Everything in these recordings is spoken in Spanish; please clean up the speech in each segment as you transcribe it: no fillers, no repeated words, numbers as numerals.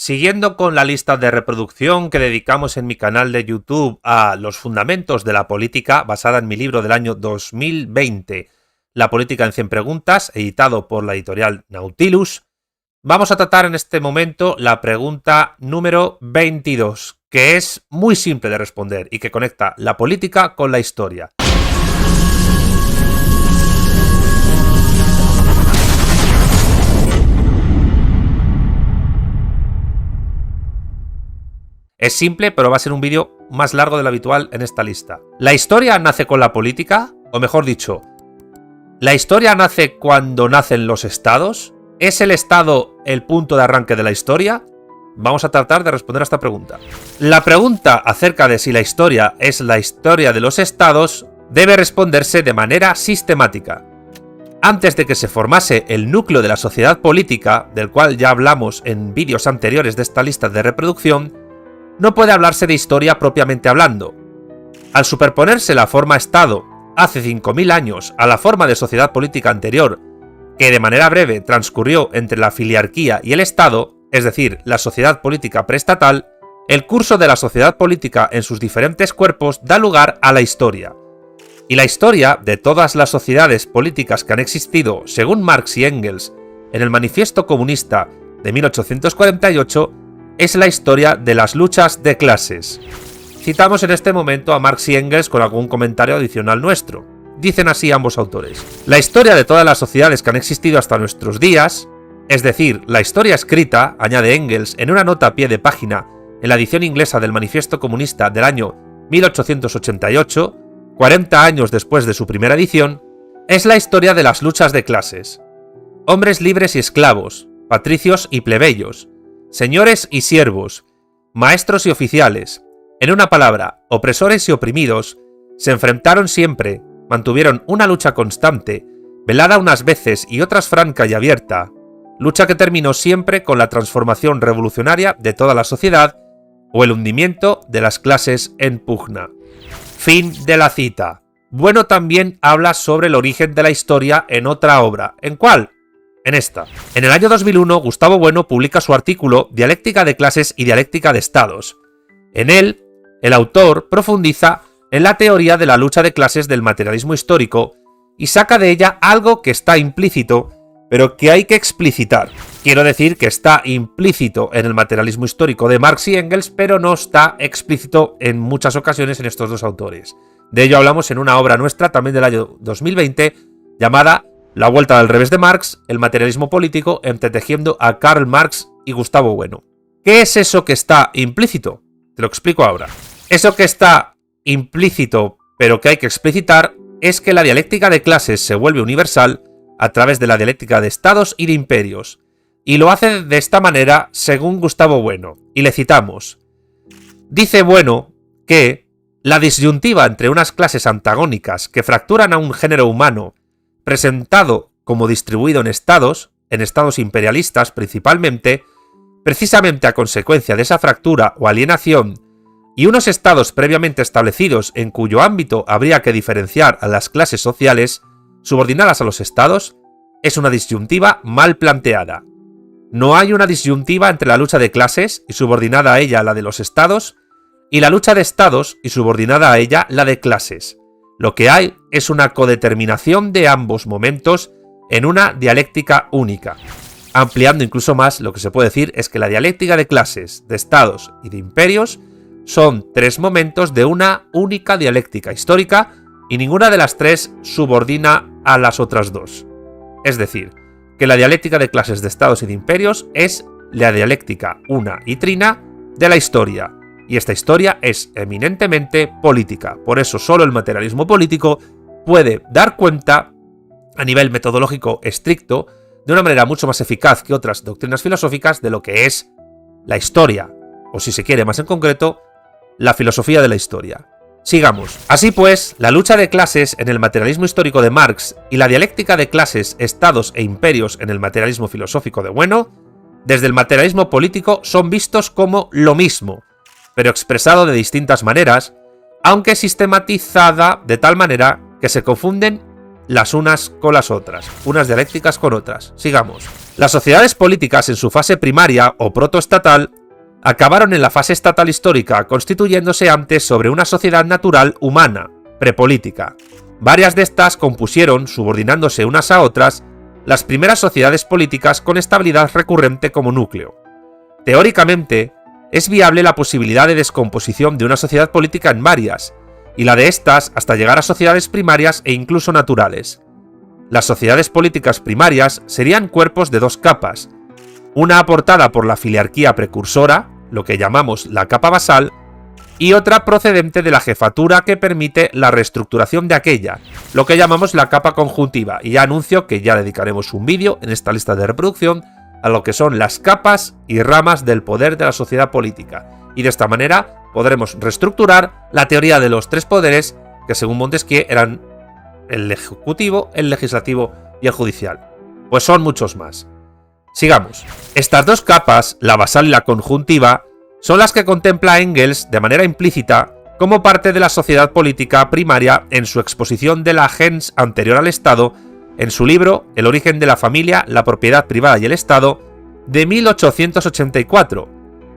Siguiendo con la lista de reproducción que dedicamos en mi canal de YouTube a los fundamentos de la política, basada en mi libro del año 2020, La política en 100 preguntas, editado por la editorial Nautilus, vamos a tratar en este momento la pregunta número 22, que es muy simple de responder y que conecta la política con la historia. Es simple, pero va a ser un vídeo más largo de lo habitual en esta lista. ¿La historia nace con la política? O mejor dicho, ¿la historia nace cuando nacen los estados? ¿Es el estado el punto de arranque de la historia? Vamos a tratar de responder a esta pregunta. La pregunta acerca de si la historia es la historia de los estados debe responderse de manera sistemática. Antes de que se formase el núcleo de la sociedad política, del cual ya hablamos en vídeos anteriores de esta lista de reproducción, no puede hablarse de historia propiamente hablando. Al superponerse la forma Estado hace 5.000 años a la forma de sociedad política anterior, que de manera breve transcurrió entre la filiarquía y el Estado, es decir, la sociedad política preestatal, el curso de la sociedad política en sus diferentes cuerpos da lugar a la historia. Y la historia de todas las sociedades políticas que han existido, según Marx y Engels, en el Manifiesto Comunista de 1848, es la historia de las luchas de clases. Citamos en este momento a Marx y Engels con algún comentario adicional nuestro. Dicen así ambos autores: la historia de todas las sociedades que han existido hasta nuestros días, es decir, la historia escrita, añade Engels en una nota a pie de página en la edición inglesa del Manifiesto Comunista del año 1888, 40 años después de su primera edición, es la historia de las luchas de clases. Hombres libres y esclavos, patricios y plebeyos, señores y siervos, maestros y oficiales, en una palabra, opresores y oprimidos, se enfrentaron siempre, mantuvieron una lucha constante, velada unas veces y otras franca y abierta, lucha que terminó siempre con la transformación revolucionaria de toda la sociedad o el hundimiento de las clases en pugna. Fin de la cita. Bueno también habla sobre el origen de la historia en otra obra. ¿En cuál? En esta. En el año 2001, Gustavo Bueno publica su artículo Dialéctica de clases y dialéctica de estados. En él, el autor profundiza en la teoría de la lucha de clases del materialismo histórico y saca de ella algo que está implícito, pero que hay que explicitar. Quiero decir que está implícito en el materialismo histórico de Marx y Engels, pero no está explícito en muchas ocasiones en estos dos autores. De ello hablamos en una obra nuestra, también del año 2020, llamada La vuelta al revés de Marx, el materialismo político, entretejiendo a Karl Marx y Gustavo Bueno. ¿Qué es eso que está implícito? Te lo explico ahora. Eso que está implícito, pero que hay que explicitar, es que la dialéctica de clases se vuelve universal a través de la dialéctica de estados y de imperios, y lo hace de esta manera según Gustavo Bueno, y le citamos. Dice Bueno que la disyuntiva entre unas clases antagónicas que fracturan a un género humano presentado como distribuido en estados imperialistas principalmente, precisamente a consecuencia de esa fractura o alienación, y unos estados previamente establecidos en cuyo ámbito habría que diferenciar a las clases sociales subordinadas a los estados, es una disyuntiva mal planteada. No hay una disyuntiva entre la lucha de clases y subordinada a ella la de los estados, y la lucha de estados y subordinada a ella la de clases. Lo que hay es una codeterminación de ambos momentos en una dialéctica única. Ampliando incluso más, lo que se puede decir es que la dialéctica de clases, de estados y de imperios son tres momentos de una única dialéctica histórica y ninguna de las tres subordina a las otras dos. Es decir, que la dialéctica de clases, de estados y de imperios es la dialéctica una y trina de la historia. Y esta historia es eminentemente política. Por eso solo el materialismo político puede dar cuenta, a nivel metodológico estricto, de una manera mucho más eficaz que otras doctrinas filosóficas, de lo que es la historia, o si se quiere más en concreto, la filosofía de la historia. Sigamos. Así pues, la lucha de clases en el materialismo histórico de Marx y la dialéctica de clases, estados e imperios en el materialismo filosófico de Bueno, desde el materialismo político son vistos como lo mismo, pero expresado de distintas maneras, aunque sistematizada de tal manera que se confunden las unas con las otras, unas dialécticas con otras. Sigamos. Las sociedades políticas en su fase primaria o protoestatal acabaron en la fase estatal histórica, constituyéndose antes sobre una sociedad natural humana, prepolítica. Varias de estas compusieron, subordinándose unas a otras, las primeras sociedades políticas con estabilidad recurrente como núcleo. Teóricamente, es viable la posibilidad de descomposición de una sociedad política en varias, y la de estas hasta llegar a sociedades primarias e incluso naturales. Las sociedades políticas primarias serían cuerpos de dos capas, una aportada por la filiarquía precursora, lo que llamamos la capa basal, y otra procedente de la jefatura que permite la reestructuración de aquella, lo que llamamos la capa conjuntiva, y ya anuncio que ya dedicaremos un vídeo en esta lista de reproducción a lo que son las capas y ramas del poder de la sociedad política, y de esta manera podremos reestructurar la teoría de los tres poderes que según Montesquieu eran el ejecutivo, el legislativo y el judicial. Pues son muchos más. Sigamos. Estas dos capas, la basal y la conjuntiva, son las que contempla Engels de manera implícita como parte de la sociedad política primaria en su exposición de la gens anterior al Estado en su libro El origen de la familia, la propiedad privada y el Estado de 1884,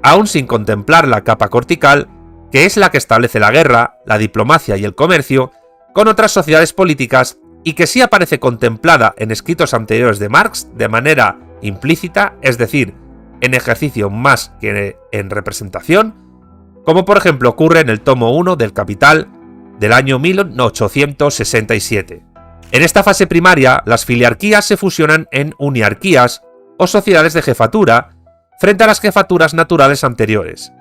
aún sin contemplar la capa cortical, que es la que establece la guerra, la diplomacia y el comercio con otras sociedades políticas y que sí aparece contemplada en escritos anteriores de Marx de manera implícita, es decir, en ejercicio más que en representación, como por ejemplo ocurre en el tomo 1 del Capital del año 1867. En esta fase primaria, las filiarquías se fusionan en uniarquías o sociedades de jefatura frente a las jefaturas naturales anteriores.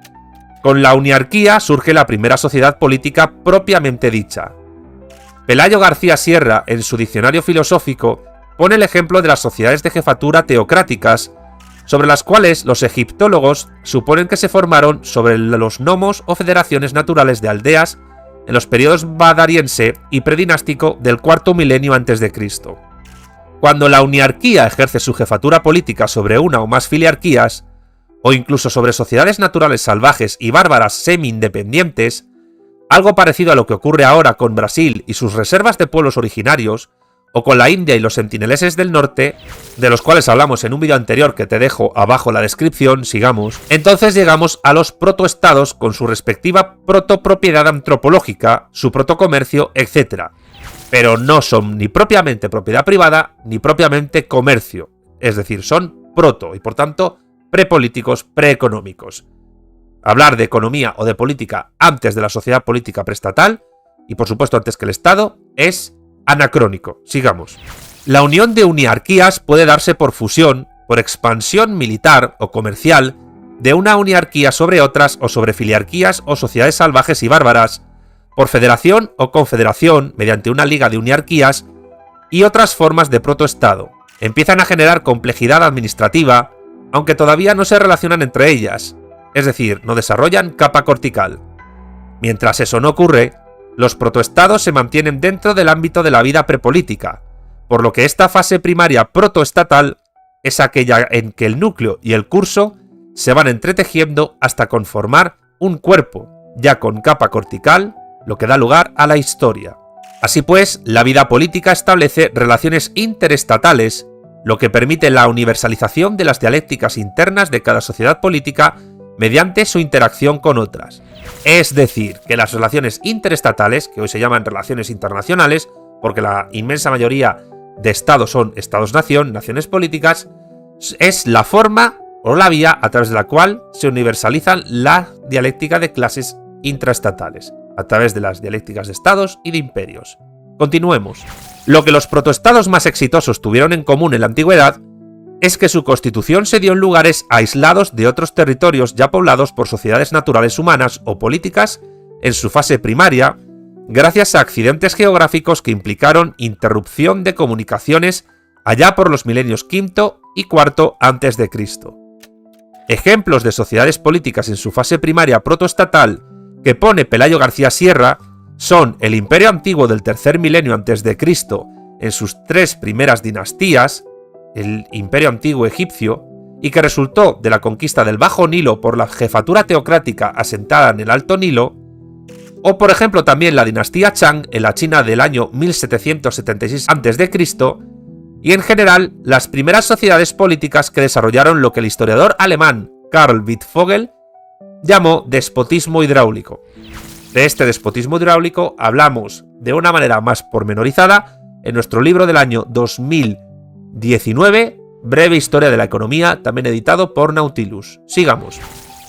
Con la uniarquía surge la primera sociedad política propiamente dicha. Pelayo García Sierra, en su diccionario filosófico, pone el ejemplo de las sociedades de jefatura teocráticas, sobre las cuales los egiptólogos suponen que se formaron sobre los nomos o federaciones naturales de aldeas en los periodos badariense y predinástico del cuarto milenio a.C. Cuando la uniarquía ejerce su jefatura política sobre una o más filiarquías, o incluso sobre sociedades naturales salvajes y bárbaras semi-independientes, algo parecido a lo que ocurre ahora con Brasil y sus reservas de pueblos originarios, o con la India y los sentineleses del norte, de los cuales hablamos en un vídeo anterior que te dejo abajo en la descripción, sigamos, entonces llegamos a los protoestados con su respectiva protopropiedad antropológica, su protocomercio, etc. Pero no son ni propiamente propiedad privada, ni propiamente comercio, es decir, son proto y por tanto prepolíticos, preeconómicos. Hablar de economía o de política antes de la sociedad política preestatal, y por supuesto antes que el Estado, es anacrónico. Sigamos. La unión de uniarquías puede darse por fusión, por expansión militar o comercial de una uniarquía sobre otras o sobre filiarquías o sociedades salvajes y bárbaras, por federación o confederación mediante una liga de uniarquías y otras formas de protoestado. Empiezan a generar complejidad administrativa, aunque todavía no se relacionan entre ellas, es decir, no desarrollan capa cortical. Mientras eso no ocurre, los protoestados se mantienen dentro del ámbito de la vida prepolítica, por lo que esta fase primaria protoestatal es aquella en que el núcleo y el curso se van entretejiendo hasta conformar un cuerpo, ya con capa cortical, lo que da lugar a la historia. Así pues, la vida política establece relaciones interestatales, lo que permite la universalización de las dialécticas internas de cada sociedad política mediante su interacción con otras. Es decir, que las relaciones interestatales, que hoy se llaman relaciones internacionales, porque la inmensa mayoría de estados son estados-nación, naciones políticas, es la forma o la vía a través de la cual se universalizan la dialéctica de clases intraestatales, a través de las dialécticas de estados y de imperios. Continuemos. Lo que los protoestados más exitosos tuvieron en común en la antigüedad es que su constitución se dio en lugares aislados de otros territorios ya poblados por sociedades naturales humanas o políticas en su fase primaria, gracias a accidentes geográficos que implicaron interrupción de comunicaciones allá por los milenios V y IV a.C. Ejemplos de sociedades políticas en su fase primaria protoestatal que pone Pelayo García Sierra son el Imperio Antiguo del tercer milenio a.C. en sus tres primeras dinastías, el Imperio Antiguo Egipcio, y que resultó de la conquista del Bajo Nilo por la jefatura teocrática asentada en el Alto Nilo, o por ejemplo también la dinastía Chang en la China del año 1776 a.C., y en general las primeras sociedades políticas que desarrollaron lo que el historiador alemán Karl Wittfogel llamó despotismo hidráulico. De este despotismo hidráulico hablamos de una manera más pormenorizada en nuestro libro del año 2019, Breve Historia de la Economía, también editado por Nautilus. Sigamos.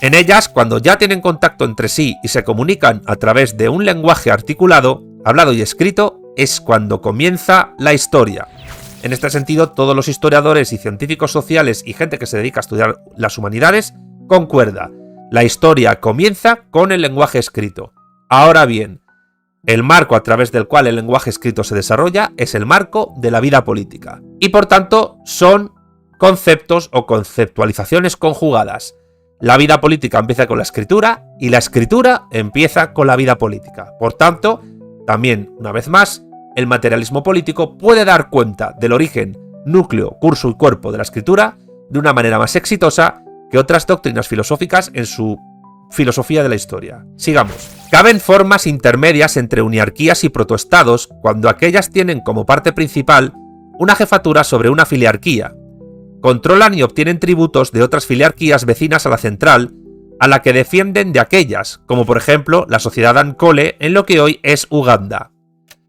En ellas, cuando ya tienen contacto entre sí y se comunican a través de un lenguaje articulado, hablado y escrito, es cuando comienza la historia. En este sentido, todos los historiadores y científicos sociales y gente que se dedica a estudiar las humanidades concuerda. La historia comienza con el lenguaje escrito. Ahora bien, el marco a través del cual el lenguaje escrito se desarrolla es el marco de la vida política. Y por tanto, son conceptos o conceptualizaciones conjugadas. La vida política empieza con la escritura y la escritura empieza con la vida política. Por tanto, también, una vez más, el materialismo político puede dar cuenta del origen, núcleo, curso y cuerpo de la escritura de una manera más exitosa que otras doctrinas filosóficas en su filosofía de la historia. Sigamos. Caben formas intermedias entre uniarquías y protoestados cuando aquellas tienen como parte principal una jefatura sobre una filiarquía. Controlan y obtienen tributos de otras filiarquías vecinas a la central, a la que defienden de aquellas, como por ejemplo la sociedad Ankole en lo que hoy es Uganda.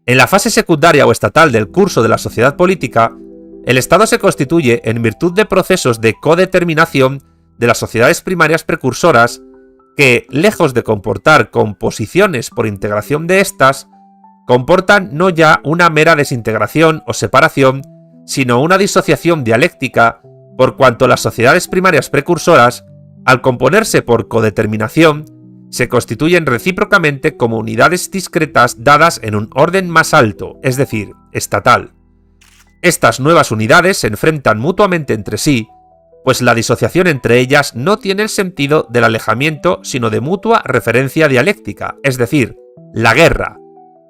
En la fase secundaria o estatal del curso de la sociedad política, el Estado se constituye en virtud de procesos de codeterminación de las sociedades primarias precursoras que, lejos de comportar composiciones por integración de estas, comportan no ya una mera desintegración o separación, sino una disociación dialéctica, por cuanto las sociedades primarias precursoras, al componerse por codeterminación, se constituyen recíprocamente como unidades discretas dadas en un orden más alto, es decir, estatal. Estas nuevas unidades se enfrentan mutuamente entre sí, pues la disociación entre ellas no tiene el sentido del alejamiento, sino de mutua referencia dialéctica, es decir, la guerra,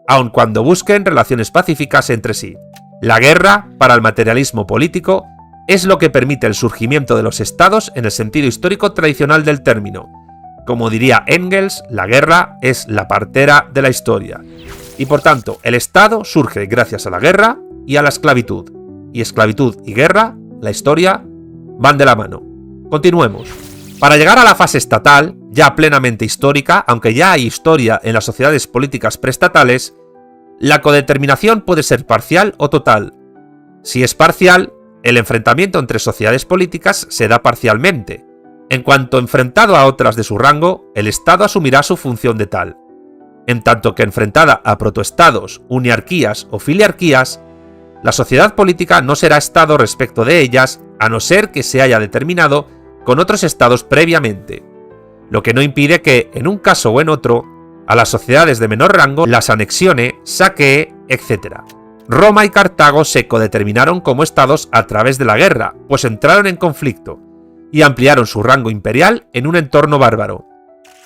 aun cuando busquen relaciones pacíficas entre sí. La guerra, para el materialismo político, es lo que permite el surgimiento de los estados en el sentido histórico tradicional del término. Como diría Engels, la guerra es la partera de la historia. Y por tanto, el Estado surge gracias a la guerra y a la esclavitud. Y esclavitud y guerra, la historia, van de la mano. Continuemos. Para llegar a la fase estatal, ya plenamente histórica, aunque ya hay historia en las sociedades políticas preestatales, la codeterminación puede ser parcial o total. Si es parcial, el enfrentamiento entre sociedades políticas se da parcialmente. En cuanto enfrentado a otras de su rango, el Estado asumirá su función de tal. En tanto que enfrentada a protoestados, uniarquías o filiarquías, la sociedad política no será Estado respecto de ellas, a no ser que se haya determinado con otros estados previamente, lo que no impide que, en un caso o en otro, a las sociedades de menor rango las anexione, saquee, etc. Roma y Cartago se codeterminaron como estados a través de la guerra, pues entraron en conflicto, y ampliaron su rango imperial en un entorno bárbaro.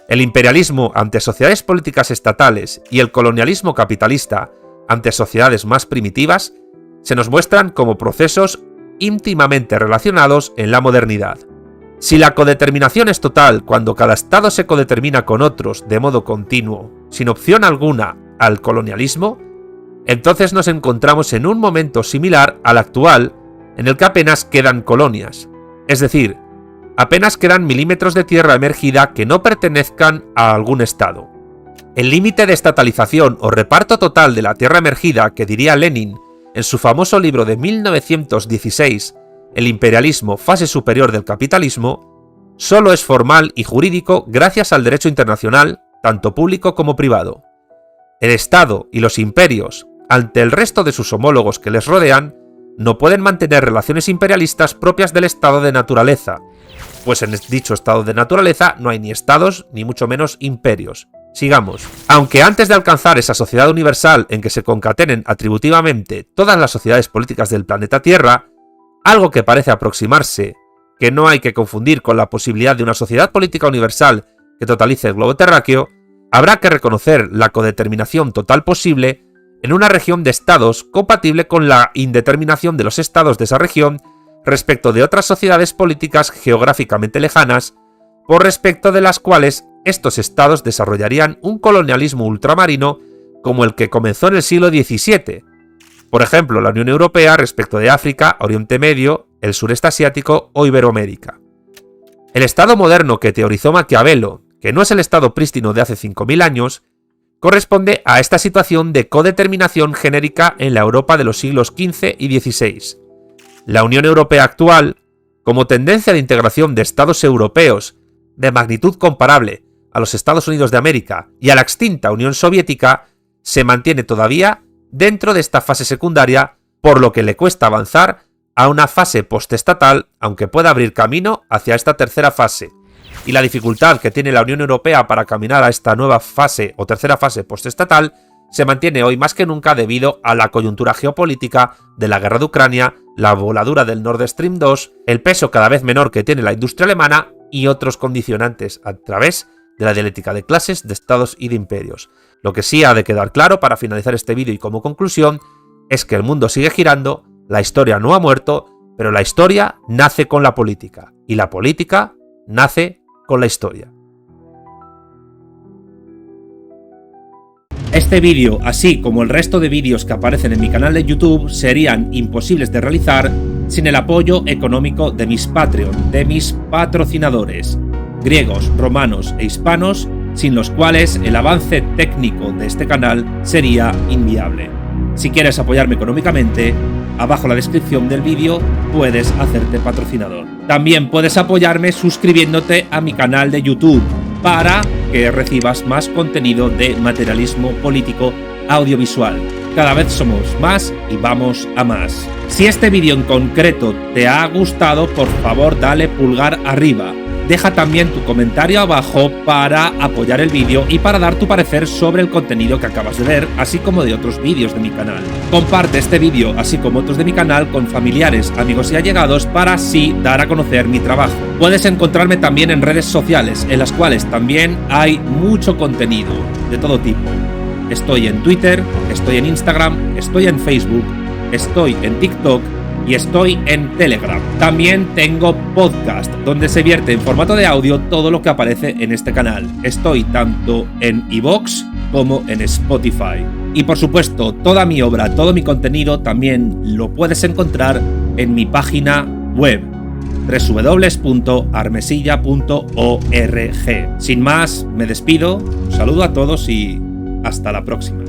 El imperialismo ante sociedades políticas estatales y el colonialismo capitalista ante sociedades más primitivas se nos muestran como procesos íntimamente relacionados en la modernidad. Si la codeterminación es total cuando cada estado se codetermina con otros de modo continuo, sin opción alguna al colonialismo, entonces nos encontramos en un momento similar al actual en el que apenas quedan colonias, es decir, apenas quedan milímetros de tierra emergida que no pertenezcan a algún estado. El límite de estatalización o reparto total de la tierra emergida que diría Lenin en su famoso libro de 1916, El imperialismo, fase superior del capitalismo, solo es formal y jurídico gracias al derecho internacional, tanto público como privado. El Estado y los imperios, ante el resto de sus homólogos que les rodean, no pueden mantener relaciones imperialistas propias del estado de naturaleza, pues en dicho estado de naturaleza no hay ni estados ni mucho menos imperios. Sigamos. Aunque antes de alcanzar esa sociedad universal en que se concatenen atributivamente todas las sociedades políticas del planeta Tierra, algo que parece aproximarse, que no hay que confundir con la posibilidad de una sociedad política universal que totalice el globo terráqueo, habrá que reconocer la codeterminación total posible en una región de estados compatible con la indeterminación de los estados de esa región respecto de otras sociedades políticas geográficamente lejanas, por respecto de las cuales estos estados desarrollarían un colonialismo ultramarino como el que comenzó en el siglo XVII. Por ejemplo, la Unión Europea respecto de África, Oriente Medio, el sureste asiático o Iberoamérica. El Estado moderno que teorizó Maquiavelo, que no es el Estado prístino de hace 5000 años, corresponde a esta situación de codeterminación genérica en la Europa de los siglos XV y XVI. La Unión Europea actual, como tendencia de integración de estados europeos de magnitud comparable a los Estados Unidos de América y a la extinta Unión Soviética, se mantiene todavía dentro de esta fase secundaria, por lo que le cuesta avanzar a una fase postestatal, aunque pueda abrir camino hacia esta tercera fase. Y la dificultad que tiene la Unión Europea para caminar a esta nueva fase o tercera fase postestatal se mantiene hoy más que nunca debido a la coyuntura geopolítica de la guerra de Ucrania, la voladura del Nord Stream 2, el peso cada vez menor que tiene la industria alemana y otros condicionantes a través de la dialéctica de clases, de estados y de imperios. Lo que sí ha de quedar claro para finalizar este vídeo y como conclusión es que el mundo sigue girando, la historia no ha muerto, pero la historia nace con la política y la política nace con la historia. Este vídeo, así como el resto de vídeos que aparecen en mi canal de YouTube, serían imposibles de realizar sin el apoyo económico de mis Patreon, de mis patrocinadores, griegos, romanos e hispanos, sin los cuales el avance técnico de este canal sería inviable. Si quieres apoyarme económicamente, abajo en la descripción del vídeo puedes hacerte patrocinador. También puedes apoyarme suscribiéndote a mi canal de YouTube para que recibas más contenido de materialismo político audiovisual. Cada vez somos más y vamos a más. Si este vídeo en concreto te ha gustado, por favor dale pulgar arriba. Deja también tu comentario abajo para apoyar el vídeo y para dar tu parecer sobre el contenido que acabas de ver, así como de otros vídeos de mi canal. Comparte este vídeo, así como otros de mi canal, con familiares, amigos y allegados para así dar a conocer mi trabajo. Puedes encontrarme también en redes sociales, en las cuales también hay mucho contenido de todo tipo. Estoy en Twitter, estoy en Instagram, estoy en Facebook, estoy en TikTok y estoy en Telegram. También tengo podcast, donde se vierte en formato de audio todo lo que aparece en este canal. Estoy tanto en iVoox como en Spotify. Y por supuesto, toda mi obra, todo mi contenido también lo puedes encontrar en mi página web www.armesilla.org. Sin más, me despido, un saludo a todos y hasta la próxima.